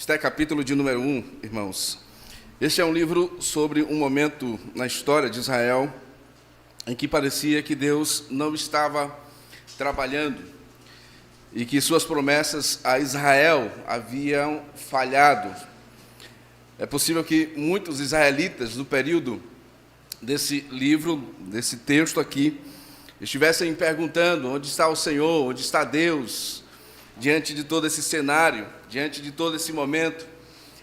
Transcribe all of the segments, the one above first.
Esté capítulo de número 1, irmãos. Este é um livro sobre um momento na história de Israel em que parecia que Deus não estava trabalhando e que suas promessas a Israel haviam falhado. É possível que muitos israelitas do período desse livro, desse texto aqui, estivessem perguntando: onde está o Senhor, onde está Deus, diante de todo esse cenário, diante de todo esse momento.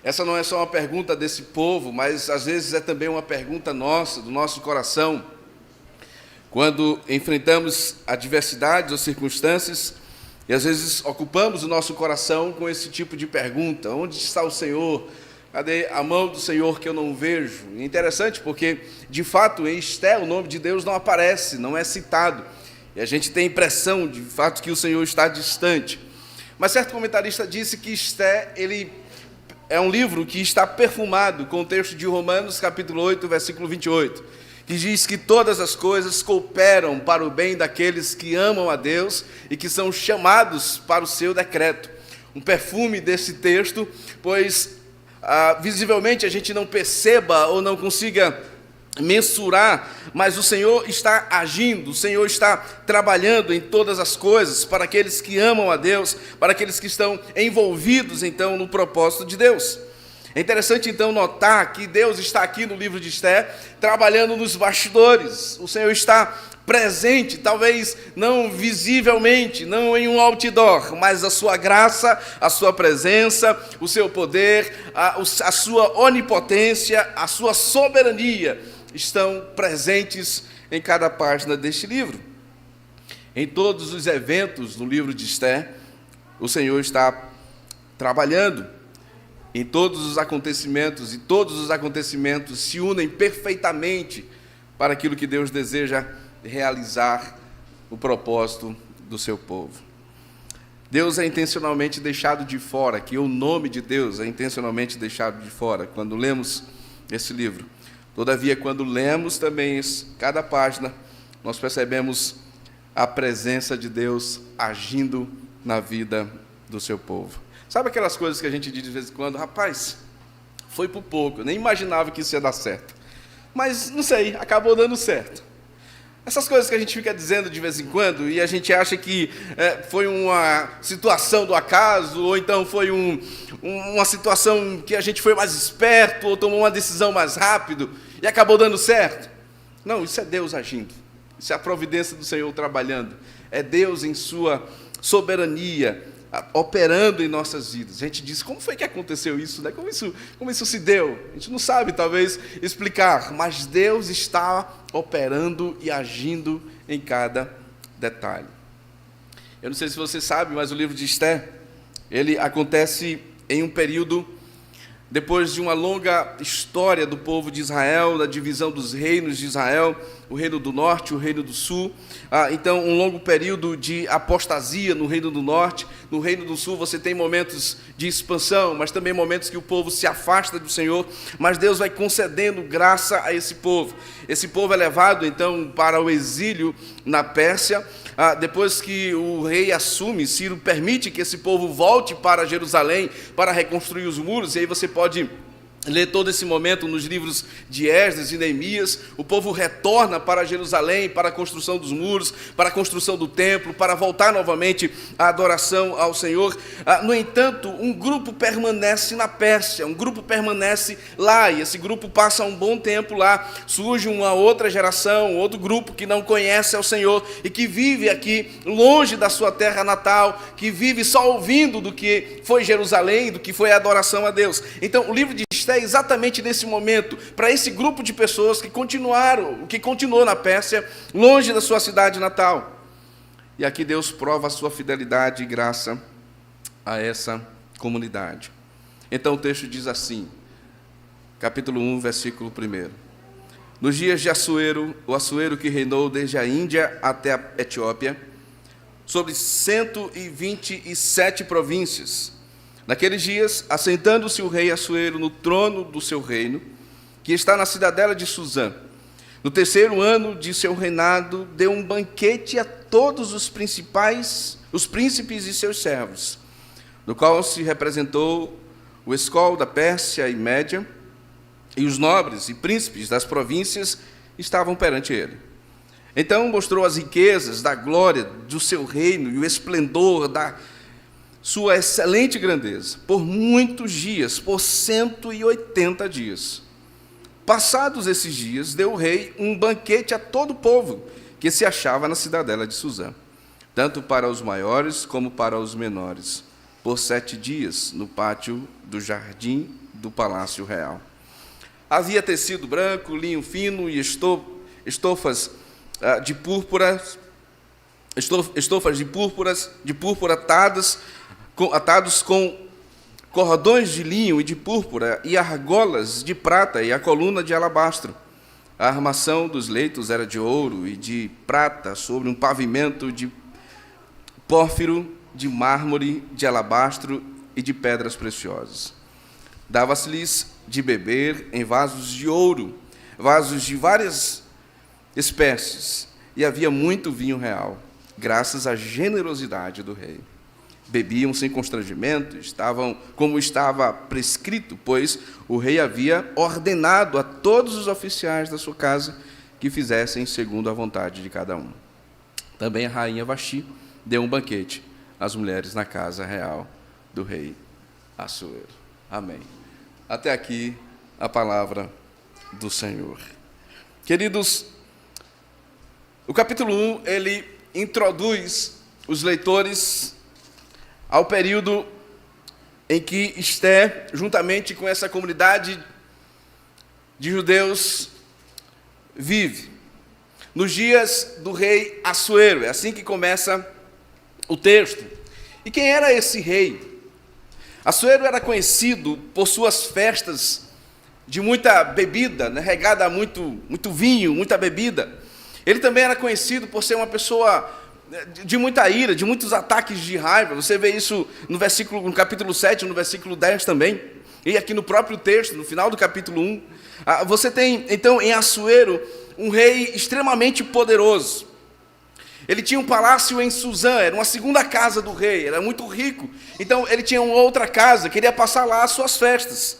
Essa não é só uma pergunta desse povo, mas às vezes é também uma pergunta nossa, do nosso coração. Quando enfrentamos adversidades ou circunstâncias, e às vezes ocupamos o nosso coração com esse tipo de pergunta: onde está o Senhor? Cadê a mão do Senhor que eu não vejo? É interessante porque, de fato, em Esté o nome de Deus não aparece, não é citado. E a gente tem a impressão, de fato, que o Senhor está distante. Mas certo comentarista disse que Esté, ele é um livro que está perfumado com o texto de Romanos, capítulo 8, versículo 28, que diz que todas as coisas cooperam para o bem daqueles que amam a Deus e que são chamados para o seu decreto. Um perfume desse texto, pois visivelmente a gente não perceba ou não consiga mensurar, mas o Senhor está agindo, o Senhor está trabalhando em todas as coisas para aqueles que amam a Deus, para aqueles que estão envolvidos então no propósito de Deus. É interessante então notar que Deus está aqui no livro de Esté trabalhando nos bastidores. O Senhor está presente, talvez não visivelmente, não em um outdoor, mas a sua graça, a sua presença, o seu poder, a sua onipotência, a sua soberania estão presentes em cada página deste livro. Em todos os eventos do livro de Esté, o Senhor está trabalhando em todos os acontecimentos, e todos os acontecimentos se unem perfeitamente para aquilo que Deus deseja realizar, o propósito do seu povo. Deus é intencionalmente deixado de fora, que o nome de Deus é intencionalmente deixado de fora quando lemos esse livro. Todavia, quando lemos também cada página, nós percebemos a presença de Deus agindo na vida do seu povo. Sabe aquelas coisas que a gente diz de vez em quando? Rapaz, foi por pouco, eu nem imaginava que isso ia dar certo. Mas, não sei, acabou dando certo. Essas coisas que a gente fica dizendo de vez em quando, e a gente acha que foi uma situação do acaso, ou então foi uma situação que a gente foi mais esperto, ou tomou uma decisão mais rápido, e acabou dando certo. Não, isso é Deus agindo. Isso é a providência do Senhor trabalhando. É Deus em sua soberania, operando em nossas vidas. A gente diz: como foi que aconteceu isso, né? Como isso se deu? A gente não sabe, talvez, explicar, mas Deus está operando e agindo em cada detalhe. Eu não sei se você sabe, mas o livro de Esté, ele acontece em um período depois de uma longa história do povo de Israel, da divisão dos reinos de Israel, o reino do norte, o reino do sul. Então, um longo período de apostasia no reino do norte. No reino do sul você tem momentos de expansão, mas também momentos que o povo se afasta do Senhor, mas Deus vai concedendo graça a esse povo. Esse povo é levado, então, para o exílio na Pérsia. Depois que o rei assume, Ciro permite que esse povo volte para Jerusalém para reconstruir os muros, e aí você pode ler todo esse momento nos livros de Esdras e Neemias. O povo retorna para Jerusalém, para a construção dos muros, para a construção do templo, para voltar novamente à adoração ao Senhor. No entanto, um grupo permanece na Pérsia, um grupo permanece lá, e esse grupo passa um bom tempo lá. Surge uma outra geração, outro grupo que não conhece ao Senhor e que vive aqui longe da sua terra natal, que vive só ouvindo do que foi Jerusalém, do que foi a adoração a Deus. Então, o livro de Esté é exatamente nesse momento, para esse grupo de pessoas que continuou na Pérsia, longe da sua cidade natal. E aqui Deus prova a sua fidelidade e graça a essa comunidade. Então o texto diz assim, capítulo 1, versículo 1. Nos dias de Assuero, o Assuero que reinou desde a Índia até a Etiópia, sobre 127 províncias. Naqueles dias, assentando-se o rei Assuero no trono do seu reino, que está na cidadela de Suzã, no terceiro ano de seu reinado, deu um banquete a todos os príncipes e seus servos, no qual se representou o escol da Pérsia e Média, e os nobres e príncipes das províncias estavam perante ele. Então mostrou as riquezas da glória do seu reino e o esplendor da sua excelente grandeza, por muitos dias, por 180 dias. Passados esses dias, deu o rei um banquete a todo o povo que se achava na cidadela de Suzã, tanto para os maiores como para os menores, por 7 dias, no pátio do jardim do palácio real. Havia tecido branco, linho fino e estofas de púrpura atados com cordões de linho e de púrpura, e argolas de prata e a coluna de alabastro. A armação dos leitos era de ouro e de prata, sobre um pavimento de pórfiro, de mármore, de alabastro e de pedras preciosas. Dava-se-lhes de beber em vasos de ouro, vasos de várias espécies, e havia muito vinho real, graças à generosidade do rei. Bebiam sem constrangimento, estavam como estava prescrito, pois o rei havia ordenado a todos os oficiais da sua casa que fizessem segundo a vontade de cada um. Também a rainha Vaxi deu um banquete às mulheres na casa real do rei Assuero. Amém. Até aqui a palavra do Senhor. Queridos, o capítulo 1, ele introduz os leitores ao período em que Esther, juntamente com essa comunidade de judeus, vive. Nos dias do rei Assuero, é assim que começa o texto. E quem era esse rei? Assuero era conhecido por suas festas de muita bebida, né, regada a muito vinho, muita bebida. Ele também era conhecido por ser uma pessoa de muita ira, de muitos ataques de raiva. Você vê isso no capítulo 7, no versículo 10 também. E aqui no próprio texto, no final do capítulo 1. Você tem, então, em Assuero, um rei extremamente poderoso. Ele tinha um palácio em Suzã, era uma segunda casa do rei, era muito rico. Então, ele tinha uma outra casa, queria passar lá as suas festas.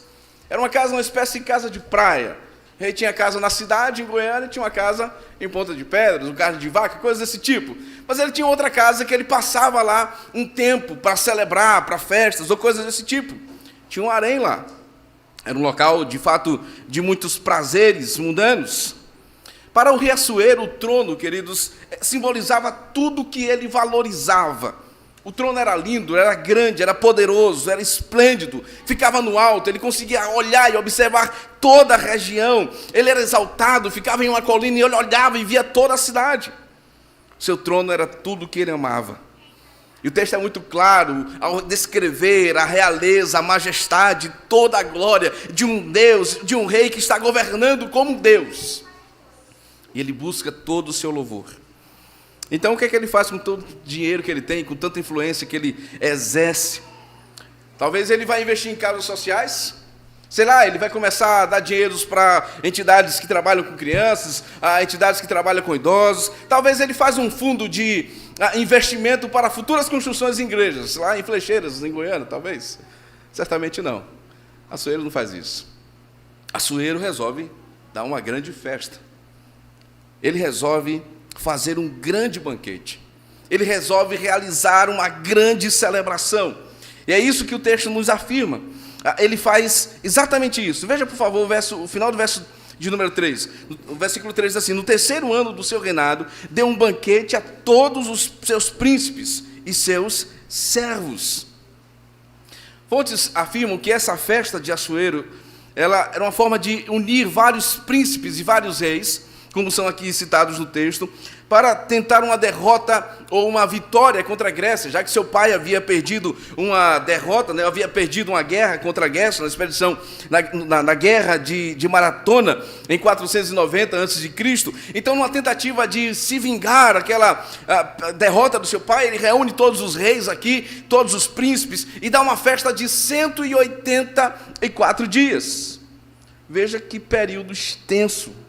Era uma espécie de casa de praia. O rei tinha casa na cidade, em Goiânia, e tinha uma casa em Ponta de Pedras, um carne de vaca, coisas desse tipo. Mas ele tinha outra casa que ele passava lá um tempo para celebrar, para festas ou coisas desse tipo. Tinha um harém lá. Era um local, de fato, de muitos prazeres mundanos. Para o rei Assuero, o trono, queridos, simbolizava tudo que ele valorizava. O trono era lindo, era grande, era poderoso, era esplêndido, ficava no alto, ele conseguia olhar e observar toda a região. Ele era exaltado, ficava em uma colina e ele olhava e via toda a cidade. Seu trono era tudo o que ele amava. E o texto é muito claro ao descrever a realeza, a majestade, toda a glória de um Deus, de um rei que está governando como Deus. E ele busca todo o seu louvor. Então, o que é que ele faz com todo o dinheiro que ele tem, com tanta influência que ele exerce? Talvez ele vai investir em causas sociais. Sei lá, ele vai começar a dar dinheiros para entidades que trabalham com crianças, a entidades que trabalham com idosos. Talvez ele faça um fundo de investimento para futuras construções em igrejas, lá em Flecheiras, em Goiânia, talvez. Certamente não. Assuero não faz isso. Assuero resolve dar uma grande festa. Ele resolve fazer um grande banquete. Ele resolve realizar uma grande celebração. E é isso que o texto nos afirma. Ele faz exatamente isso. Veja, por favor, o final do verso de número 3. O versículo 3 diz assim: no terceiro ano do seu reinado, deu um banquete a todos os seus príncipes e seus servos. Fontes afirmam que essa festa de Assuero, ela era uma forma de unir vários príncipes e vários reis, como são aqui citados no texto, para tentar uma derrota ou uma vitória contra a Grécia, já que seu pai havia perdido uma derrota, né, havia perdido uma guerra contra a Grécia, na expedição, na guerra de Maratona, em 490 a.C. Então, numa tentativa de se vingar aquela derrota do seu pai, ele reúne todos os reis aqui, todos os príncipes, e dá uma festa de 184 dias. Veja que período extenso.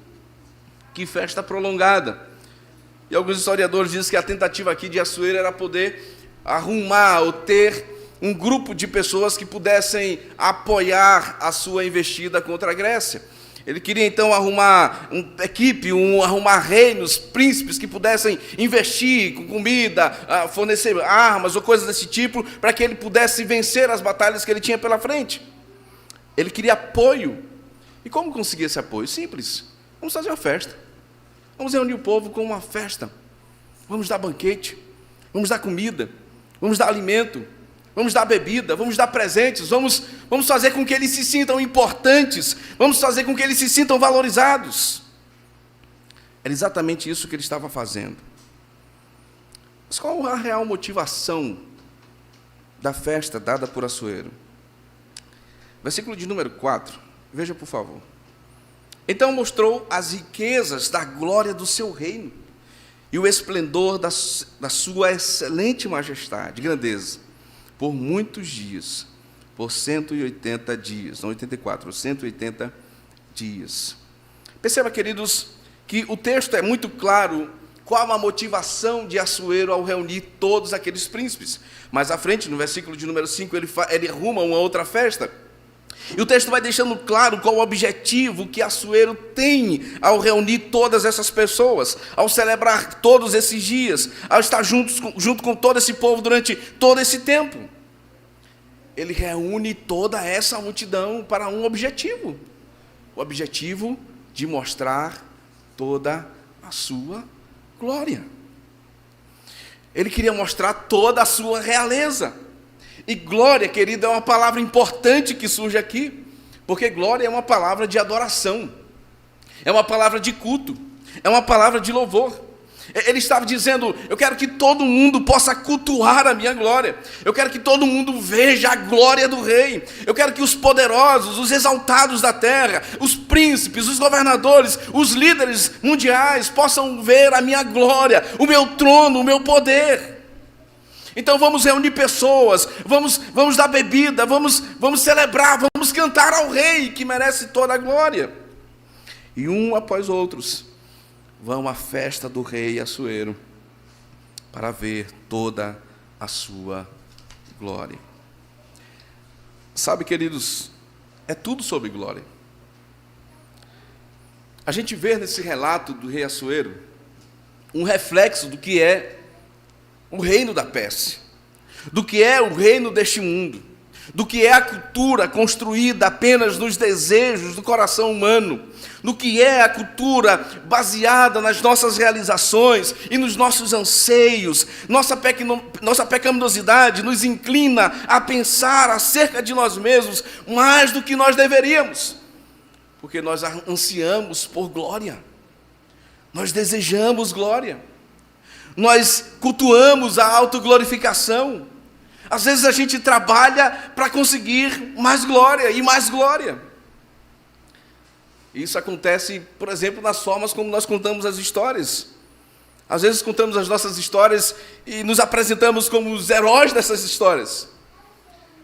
Que festa prolongada. E alguns historiadores dizem que a tentativa aqui de Assuero era poder arrumar ou ter um grupo de pessoas que pudessem apoiar a sua investida contra a Grécia. Ele queria então arrumar uma equipe, arrumar reinos, príncipes que pudessem investir com comida, fornecer armas ou coisas desse tipo, para que ele pudesse vencer as batalhas que ele tinha pela frente. Ele queria apoio. E como conseguir esse apoio? Simples. Vamos fazer uma festa. Vamos reunir o povo com uma festa. Vamos dar banquete. Vamos dar comida. Vamos dar alimento. Vamos dar bebida. Vamos dar presentes. Vamos fazer com que eles se sintam importantes. Vamos fazer com que eles se sintam valorizados. Era exatamente isso que ele estava fazendo. Mas qual a real motivação da festa dada por Assuero? Versículo de número 4. Veja, por favor. Então mostrou as riquezas da glória do seu reino e o esplendor da sua excelente majestade, grandeza, por muitos dias, por 180 dias, não 84, 180 dias. Perceba, queridos, que o texto é muito claro qual a motivação de Assuero ao reunir todos aqueles príncipes. Mais à frente, no versículo de número 5, ele arruma uma outra festa. E o texto vai deixando claro qual o objetivo que Assuero tem ao reunir todas essas pessoas, ao celebrar todos esses dias, ao estar junto com todo esse povo durante todo esse tempo. Ele reúne toda essa multidão para um objetivo, o objetivo de mostrar toda a sua glória. Ele queria mostrar toda a sua realeza. E glória, querido, é uma palavra importante que surge aqui, porque glória é uma palavra de adoração, é uma palavra de culto, é uma palavra de louvor. Ele estava dizendo: eu quero que todo mundo possa cultuar a minha glória, eu quero que todo mundo veja a glória do rei, eu quero que os poderosos, os exaltados da terra, os príncipes, os governadores, os líderes mundiais possam ver a minha glória, o meu trono, o meu poder. Então vamos reunir pessoas, vamos dar bebida, vamos celebrar, vamos cantar ao rei que merece toda a glória. E um após outros vão à festa do rei Assuero para ver toda a sua glória. Sabe, queridos, é tudo sobre glória. A gente vê nesse relato do rei Assuero um reflexo do que é o reino da Pérsia, do que é o reino deste mundo, do que é a cultura construída apenas nos desejos do coração humano, do que é a cultura baseada nas nossas realizações e nos nossos anseios. Nossa pecaminosidade nos inclina a pensar acerca de nós mesmos mais do que nós deveríamos, porque nós ansiamos por glória, nós desejamos glória. Nós cultuamos a autoglorificação. Às vezes a gente trabalha para conseguir mais glória e mais glória. Isso acontece, por exemplo, nas formas como nós contamos as histórias. Às vezes contamos as nossas histórias e nos apresentamos como os heróis dessas histórias,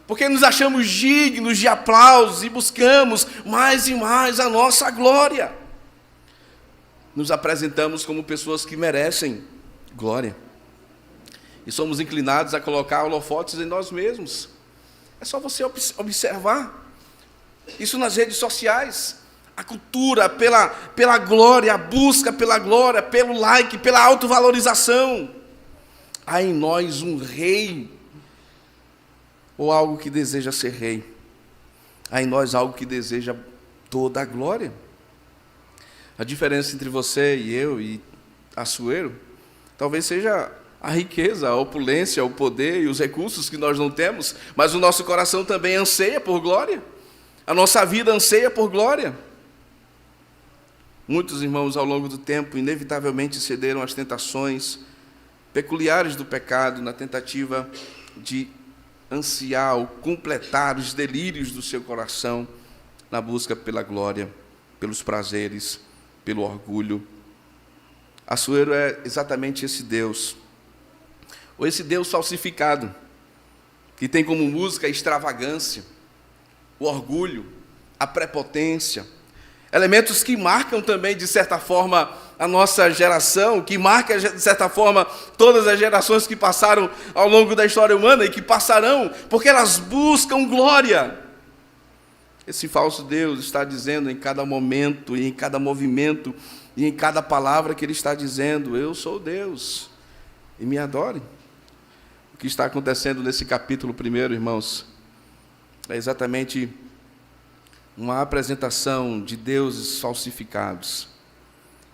porque nos achamos dignos de aplausos e buscamos mais e mais a nossa glória. Nos apresentamos como pessoas que merecem glória. E somos inclinados a colocar holofotes em nós mesmos. É só você observar isso nas redes sociais. A cultura pela glória, a busca pela glória, pelo like, pela autovalorização. Há em nós um rei, ou algo que deseja ser rei. Há em nós algo que deseja toda a glória. A diferença entre você e eu e Assuero talvez seja a riqueza, a opulência, o poder e os recursos que nós não temos, mas o nosso coração também anseia por glória. A nossa vida anseia por glória. Muitos irmãos, ao longo do tempo, inevitavelmente cederam às tentações peculiares do pecado, na tentativa de ansiar ou completar os delírios do seu coração, na busca pela glória, pelos prazeres, pelo orgulho. Assuero é exatamente esse Deus, ou esse Deus falsificado, que tem como música a extravagância, o orgulho, a prepotência, elementos que marcam também, de certa forma, a nossa geração, que marca, de certa forma, todas as gerações que passaram ao longo da história humana e que passarão, porque elas buscam glória. Esse falso Deus está dizendo em cada momento, e em cada movimento, e em cada palavra que ele está dizendo: eu sou Deus, e me adorem. O que está acontecendo nesse capítulo 1, irmãos, é exatamente uma apresentação de deuses falsificados.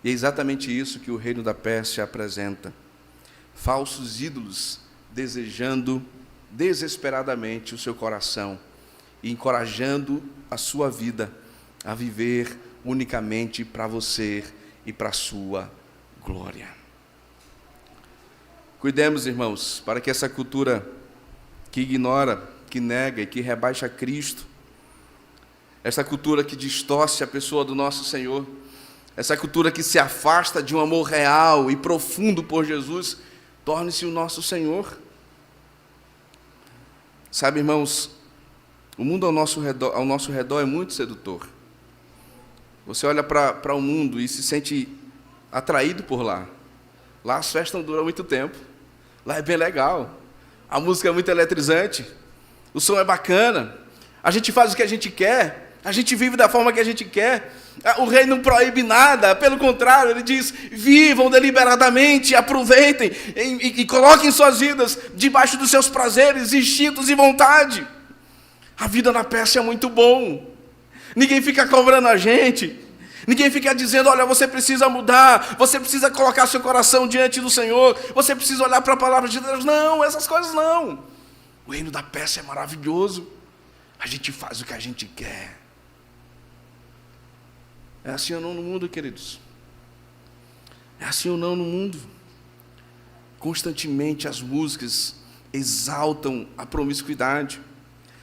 E é exatamente isso que o reino da Pérsia apresenta: falsos ídolos desejando desesperadamente o seu coração e encorajando a sua vida a viver unicamente para você e para a sua glória. Cuidemos, irmãos, para que essa cultura que ignora, que nega e que rebaixa Cristo, essa cultura que distorce a pessoa do nosso Senhor, essa cultura que se afasta de um amor real e profundo por Jesus, torne-se o nosso Senhor. Sabe, irmãos, o mundo ao nosso redor é muito sedutor. Você olha para o mundo e se sente atraído por lá. Lá as festas não duram muito tempo. Lá é bem legal. A música é muito eletrizante. O som é bacana. A gente faz o que a gente quer. A gente vive da forma que a gente quer. O rei não proíbe nada. Pelo contrário, ele diz: vivam deliberadamente, aproveitem e coloquem suas vidas debaixo dos seus prazeres, instintos e vontade. A vida na Pérsia é muito bom. Ninguém fica cobrando a gente. Ninguém fica dizendo: olha, você precisa mudar, você precisa colocar seu coração diante do Senhor, você precisa olhar para a palavra de Deus. Não, essas coisas não. O reino da Pérsia é maravilhoso. A gente faz o que a gente quer. É assim ou não no mundo, queridos? É assim ou não no mundo? Constantemente as músicas exaltam a promiscuidade.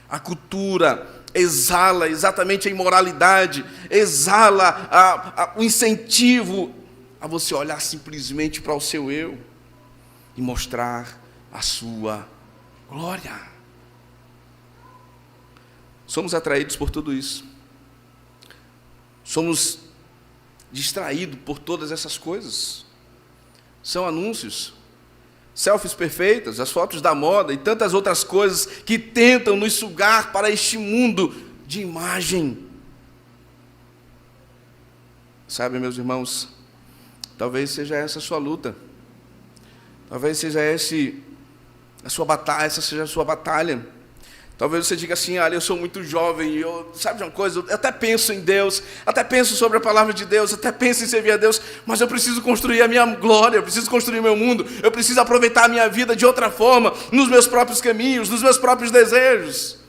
A cultura exala exatamente a imoralidade, exala o incentivo a você olhar simplesmente para o seu eu e mostrar a sua glória. Somos atraídos por tudo isso. Somos distraídos por todas essas coisas. São anúncios, selfies perfeitas, as fotos da moda e tantas outras coisas que tentam nos sugar para este mundo de imagem. Sabe, meus irmãos, talvez seja essa a sua luta. Talvez seja essa a sua batalha, essa seja a sua batalha. Talvez você diga assim: olha, eu sou muito jovem, sabe de uma coisa, eu até penso em Deus, até penso sobre a palavra de Deus, até penso em servir a Deus, mas eu preciso construir a minha glória, eu preciso construir o meu mundo, eu preciso aproveitar a minha vida de outra forma, nos meus próprios caminhos, nos meus próprios desejos.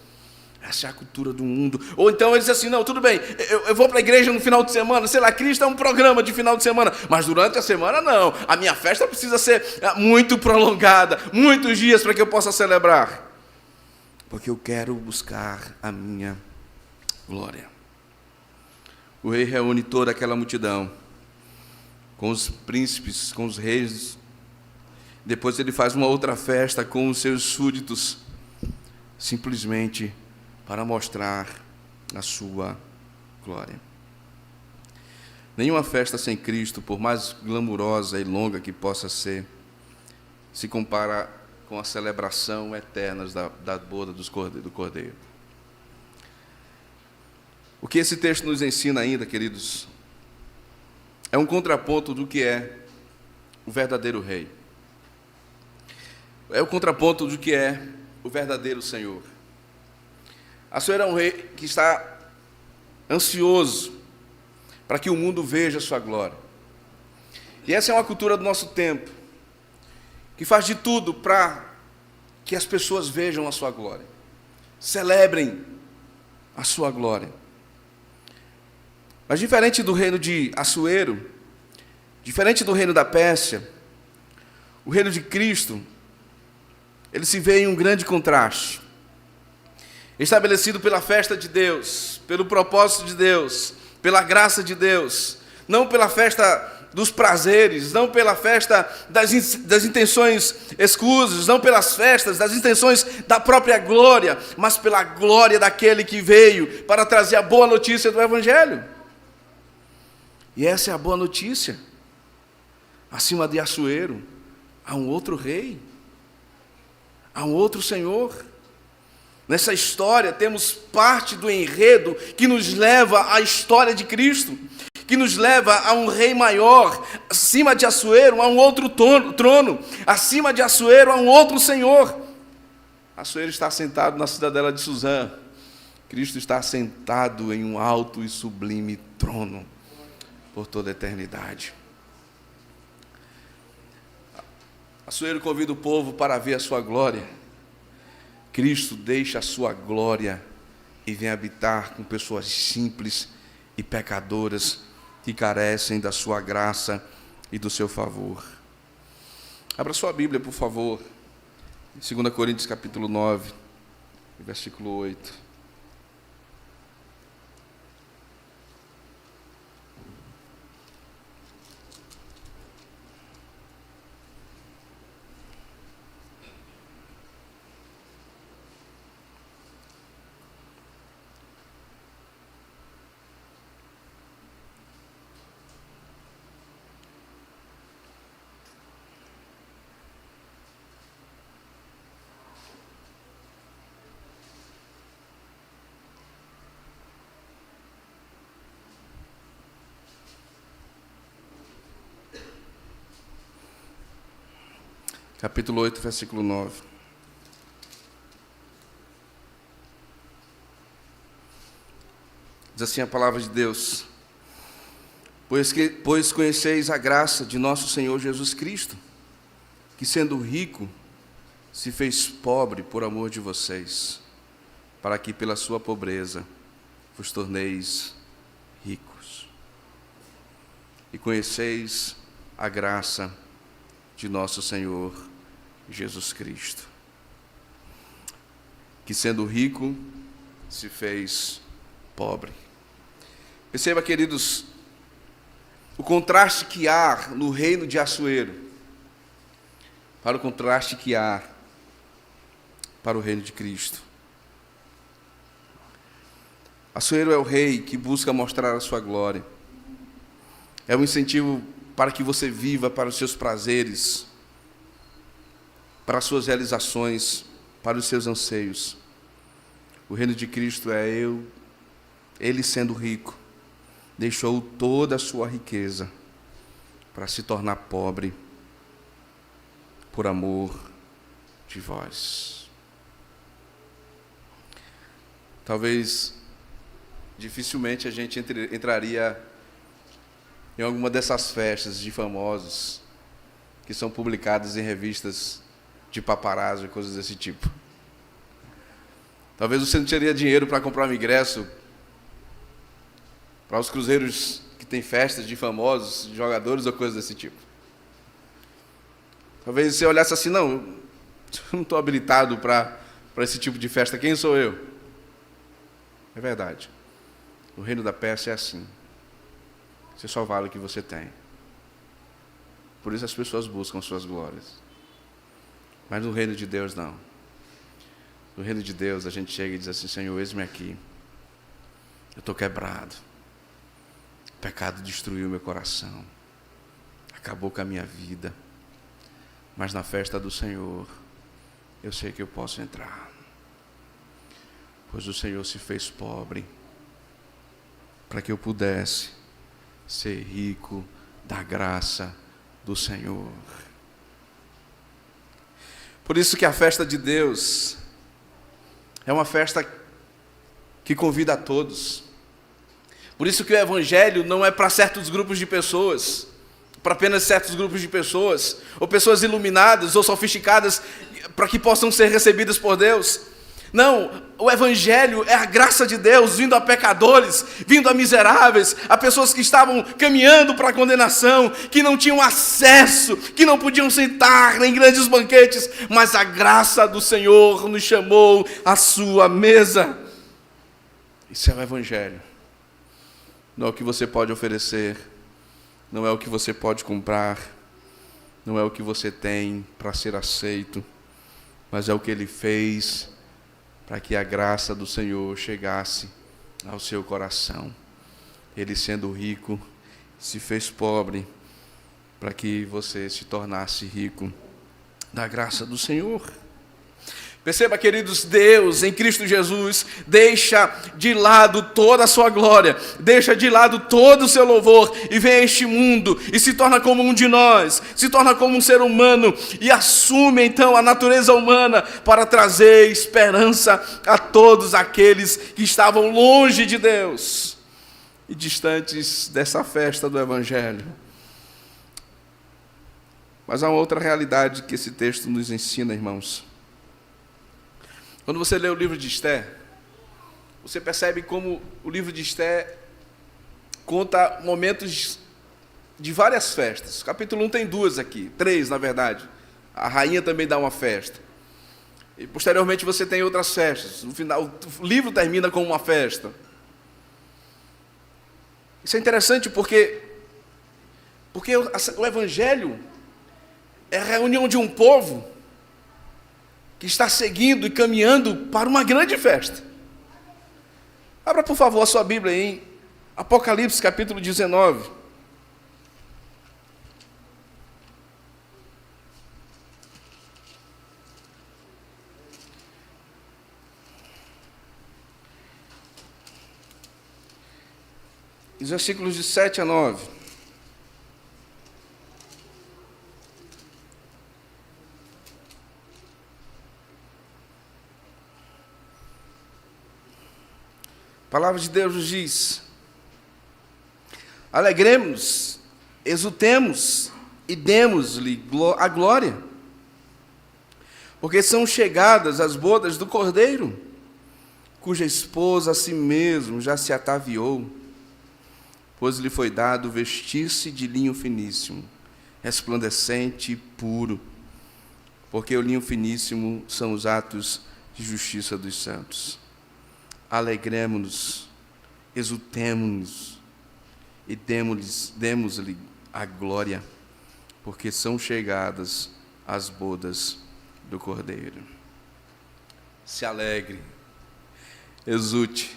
Essa é a cultura do mundo. Ou então ele diz assim: não, tudo bem, eu vou para a igreja no final de semana, sei lá, Cristo é um programa de final de semana, mas durante a semana não, a minha festa precisa ser muito prolongada, muitos dias para que eu possa celebrar. Porque eu quero buscar a minha glória. O rei reúne toda aquela multidão, com os príncipes, com os reis. Depois ele faz uma outra festa com os seus súditos, simplesmente para mostrar a sua glória. Nenhuma festa sem Cristo, por mais glamurosa e longa que possa ser, se compara com a celebração eterna da boda do Cordeiro. O que esse texto nos ensina ainda, queridos, é um contraponto do que é o verdadeiro rei. É o contraponto do que é o verdadeiro Senhor. Assuero é um rei que está ansioso para que o mundo veja a sua glória. E essa é uma cultura do nosso tempo, que faz de tudo para que as pessoas vejam a sua glória, celebrem a sua glória. Mas diferente do reino de Assuero, diferente do reino da Pérsia, o reino de Cristo, ele se vê em um grande contraste. Estabelecido pela festa de Deus, pelo propósito de Deus, pela graça de Deus, não pela festa dos prazeres, não pela festa das intenções escusas, não pelas festas, das intenções da própria glória, mas pela glória daquele que veio para trazer a boa notícia do Evangelho. E essa é a boa notícia. acima de Assuero, há um outro rei, há um outro Senhor. Nessa história temos parte do enredo que nos leva à história de Cristo, que nos leva a um rei maior. Acima de Assuero há um outro trono, acima de Assuero há um outro Senhor. Assuero está sentado na cidadela de Suzã, Cristo está sentado em um alto e sublime trono por toda a eternidade. Assuero convida o povo para ver a sua glória. Cristo deixa a sua glória e vem habitar com pessoas simples e pecadoras que carecem da sua graça e do seu favor. Abra sua Bíblia, por favor, em 2 Coríntios capítulo 9, versículo 8. Capítulo 8, versículo 9. Diz assim a palavra de Deus: Pois conheceis a graça de nosso Senhor Jesus Cristo, que sendo rico, se fez pobre por amor de vocês, para que pela sua pobreza vos torneis ricos. E conheceis a graça de nosso Senhor Jesus Cristo, que sendo rico, se fez pobre. Perceba, queridos, o contraste que há no reino de Assuero para o contraste que há para o reino de Cristo. Assuero é o rei que busca mostrar a sua glória. É um incentivo para que você viva para os seus prazeres, para as suas realizações, para os seus anseios. O reino de Cristo é ele sendo rico, deixou toda a sua riqueza para se tornar pobre por amor de vós. Talvez, dificilmente a gente entraria em alguma dessas festas de famosos que são publicadas em revistas de paparazzo e coisas desse tipo. Talvez você não teria dinheiro para comprar um ingresso para os cruzeiros que têm festas de famosos, de jogadores ou coisas desse tipo. Talvez você olhasse assim: não, eu não estou habilitado para esse tipo de festa, quem sou eu? É verdade. O reino da Pérsia é assim. Você só vale o que você tem. Por isso as pessoas buscam suas glórias. Mas no reino de Deus, não. No reino de Deus, a gente chega e diz assim: Senhor, eis-me aqui. Eu estou quebrado. O pecado destruiu meu coração. Acabou com a minha vida. Mas na festa do Senhor, eu sei que eu posso entrar. Pois o Senhor se fez pobre para que eu pudesse ser rico da graça do Senhor. Por isso que a festa de Deus é uma festa que convida a todos. Por isso que o Evangelho não é para certos grupos de pessoas, para apenas certos grupos de pessoas, ou pessoas iluminadas ou sofisticadas, para que possam ser recebidas por Deus. Não, o Evangelho é a graça de Deus vindo a pecadores, vindo a miseráveis, a pessoas que estavam caminhando para a condenação, que não tinham acesso, que não podiam sentar em grandes banquetes, mas a graça do Senhor nos chamou à sua mesa. Isso é o Evangelho. Não é o que você pode oferecer, não é o que você pode comprar, não é o que você tem para ser aceito, mas é o que Ele fez para que a graça do Senhor chegasse ao seu coração. Ele, sendo rico, se fez pobre para que você se tornasse rico da graça do Senhor. Perceba, queridos, Deus em Cristo Jesus deixa de lado toda a sua glória, deixa de lado todo o seu louvor e vem a este mundo e se torna como um de nós, se torna como um ser humano e assume então a natureza humana para trazer esperança a todos aqueles que estavam longe de Deus e distantes dessa festa do Evangelho. Mas há uma outra realidade que esse texto nos ensina, irmãos. Quando você lê o livro de Esther, você percebe como o livro de Esther conta momentos de várias festas. O capítulo 1 tem 2 aqui, 3 na verdade. A rainha também dá uma festa. E posteriormente você tem outras festas. No final, o livro termina com uma festa. Isso é interessante porque o Evangelho é a reunião de um povo que está seguindo e caminhando para uma grande festa. Abra, por favor, a sua Bíblia em Apocalipse, capítulo 19. Os versículos de 7 a 9. A palavra de Deus nos diz: alegremos-nos, exultemos e demos-lhe a glória, porque são chegadas as bodas do Cordeiro, cuja esposa a si mesmo já se ataviou, pois lhe foi dado vestir-se de linho finíssimo, resplandecente e puro, porque o linho finíssimo são os atos de justiça dos santos. Alegremos-nos, exultemos-nos e demos-lhe a glória, porque são chegadas as bodas do Cordeiro. Se alegre, exulte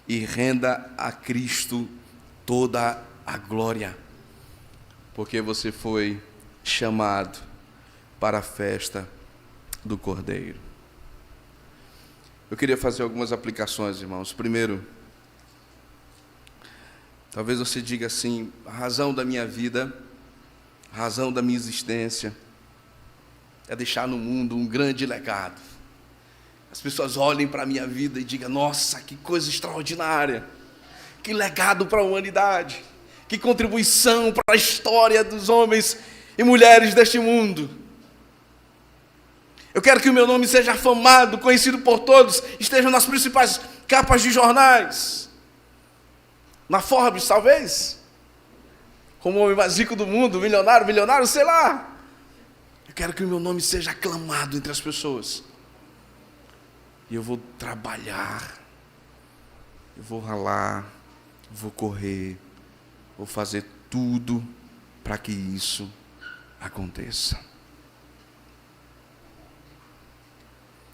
e renda a Cristo toda a glória, porque você foi chamado para a festa do Cordeiro. Eu queria fazer algumas aplicações, irmãos. Primeiro, talvez você diga assim: a razão da minha vida, a razão da minha existência é deixar no mundo um grande legado. As pessoas olhem para a minha vida e digam: nossa, que coisa extraordinária, que legado para a humanidade, que contribuição para a história dos homens e mulheres deste mundo. Eu quero que o meu nome seja afamado, conhecido por todos, esteja nas principais capas de jornais. Na Forbes, talvez. Como o homem mais rico do mundo, milionário, sei lá. Eu quero que o meu nome seja aclamado entre as pessoas. E eu vou trabalhar, eu vou ralar, eu vou correr, vou fazer tudo para que isso aconteça.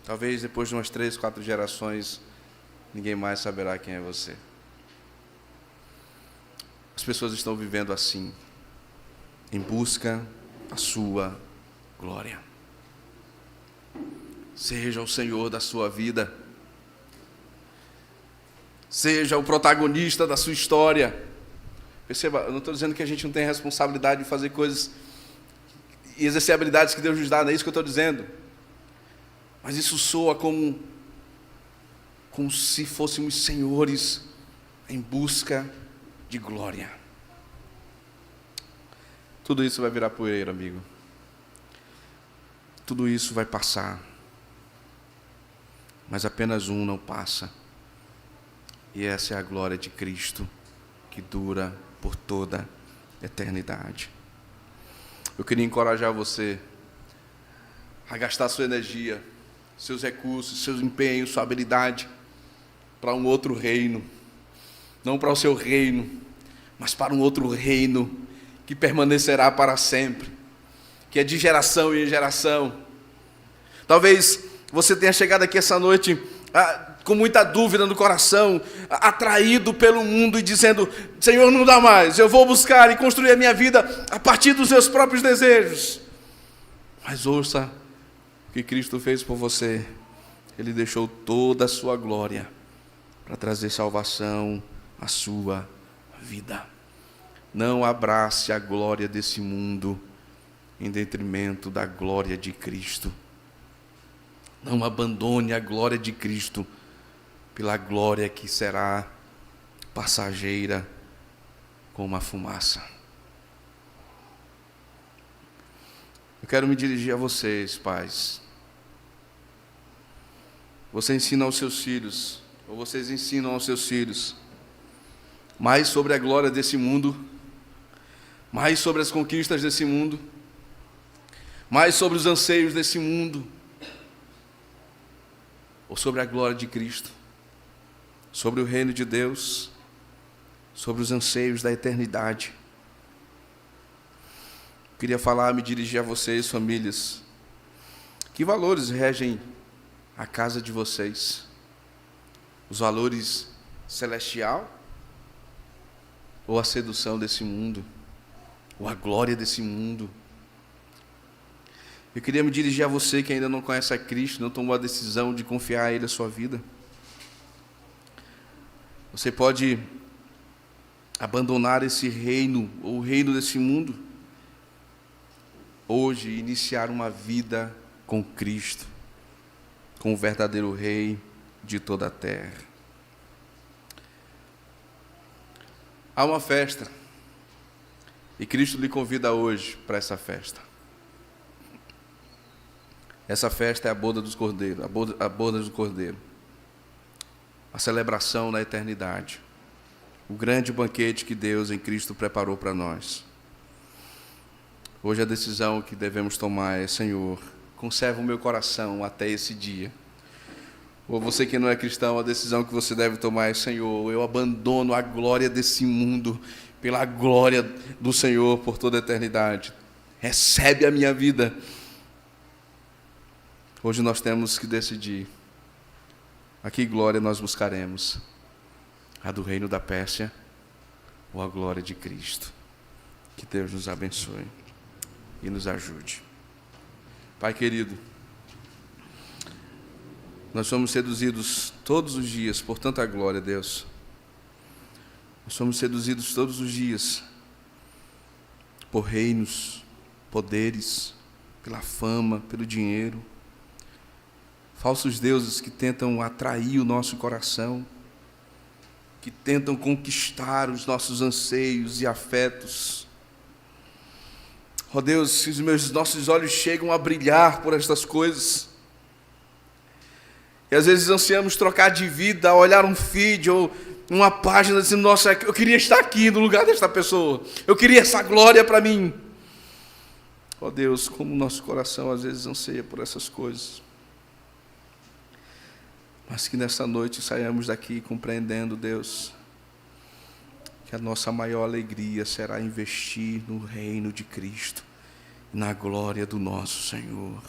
Talvez depois de umas 3, 4 gerações, ninguém mais saberá quem é você. As pessoas estão vivendo assim, em busca da sua glória. Seja o Senhor da sua vida. Seja o protagonista da sua história. Perceba, eu não estou dizendo que a gente não tem responsabilidade de fazer coisas e exercer habilidades que Deus nos dá, não é isso que eu estou dizendo. Mas isso soa como se fôssemos senhores em busca de glória. Tudo isso vai virar poeira, amigo. Tudo isso vai passar. Mas apenas um não passa. E essa é a glória de Cristo, que dura por toda a eternidade. Eu queria encorajar você a gastar sua energia, seus recursos, seus empenhos, sua habilidade para um outro reino. Não para o seu reino, mas para um outro reino que permanecerá para sempre, que é de geração em geração. Talvez você tenha chegado aqui essa noite com muita dúvida no coração, atraído pelo mundo e dizendo: Senhor, não dá mais, eu vou buscar e construir a minha vida a partir dos meus próprios desejos. Mas ouça o que Cristo fez por você. Ele deixou toda a sua glória para trazer salvação à sua vida. Não abrace a glória desse mundo em detrimento da glória de Cristo. Não abandone a glória de Cristo pela glória que será passageira como a fumaça. Eu quero me dirigir a vocês, pais. Você ensina aos seus filhos, ou vocês ensinam aos seus filhos, mais sobre a glória desse mundo, mais sobre as conquistas desse mundo, mais sobre os anseios desse mundo, ou sobre a glória de Cristo, sobre o reino de Deus, sobre os anseios da eternidade. Queria falar, me dirigir a vocês, famílias. Que valores regem a casa de vocês? Os valores celestial? Ou a sedução desse mundo? Ou a glória desse mundo? Eu queria me dirigir a você que ainda não conhece a Cristo, não tomou a decisão de confiar a Ele a sua vida. Você pode abandonar esse reino, ou o reino desse mundo, hoje, e iniciar uma vida com Cristo, com o verdadeiro Rei de toda a terra. Há uma festa, e Cristo lhe convida hoje para essa festa. Essa festa é a boda dos cordeiros, a boda do Cordeiro, a celebração na eternidade, o grande banquete que Deus em Cristo preparou para nós. Hoje a decisão que devemos tomar é: Senhor, conserva o meu coração até esse dia. Ou você que não é cristão, a decisão que você deve tomar é: Senhor, eu abandono a glória desse mundo pela glória do Senhor por toda a eternidade. Recebe a minha vida. Hoje nós temos que decidir a que glória nós buscaremos: a do reino da Pérsia ou a glória de Cristo. Que Deus nos abençoe e nos ajude. Pai querido, nós somos seduzidos todos os dias por tanta glória, Deus. Nós somos seduzidos todos os dias por reinos, poderes, pela fama, pelo dinheiro. Falsos deuses que tentam atrair o nosso coração, que tentam conquistar os nossos anseios e afetos. Ó Deus, que os nossos olhos chegam a brilhar por estas coisas. E às vezes ansiamos trocar de vida, olhar um feed ou uma página dizendo: nossa, eu queria estar aqui no lugar desta pessoa. Eu queria essa glória para mim. Ó Deus, como o nosso coração às vezes anseia por essas coisas. Mas que nessa noite saiamos daqui compreendendo, Deus, que a nossa maior alegria será investir no reino de Cristo, na glória do nosso Senhor.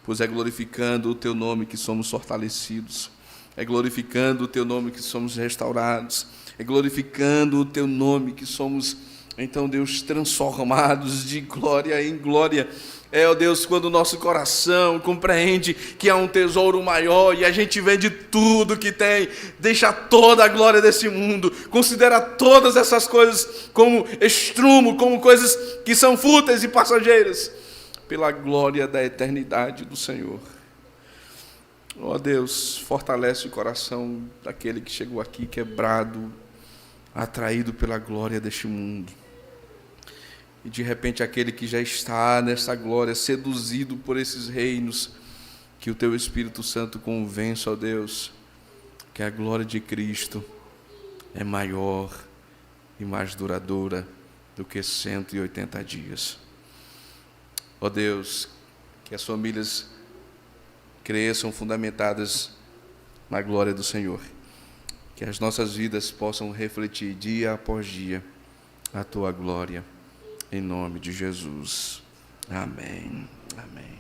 Pois é glorificando o Teu nome que somos fortalecidos, é glorificando o Teu nome que somos restaurados, é glorificando o Teu nome que somos, então, Deus, transformados de glória em glória. É, ó Deus, quando o nosso coração compreende que há um tesouro maior e a gente vende tudo que tem, deixa toda a glória desse mundo, considera todas essas coisas como estrumo, como coisas que são fúteis e passageiras, pela glória da eternidade do Senhor. Ó Deus, fortalece o coração daquele que chegou aqui quebrado, atraído pela glória deste mundo. E de repente aquele que já está nessa glória, seduzido por esses reinos, que o Teu Espírito Santo convença, ó Deus, que a glória de Cristo é maior e mais duradoura do que 180 dias. Ó Deus, que as famílias cresçam fundamentadas na glória do Senhor. Que as nossas vidas possam refletir dia após dia a Tua glória. Em nome de Jesus. Amém. Amém.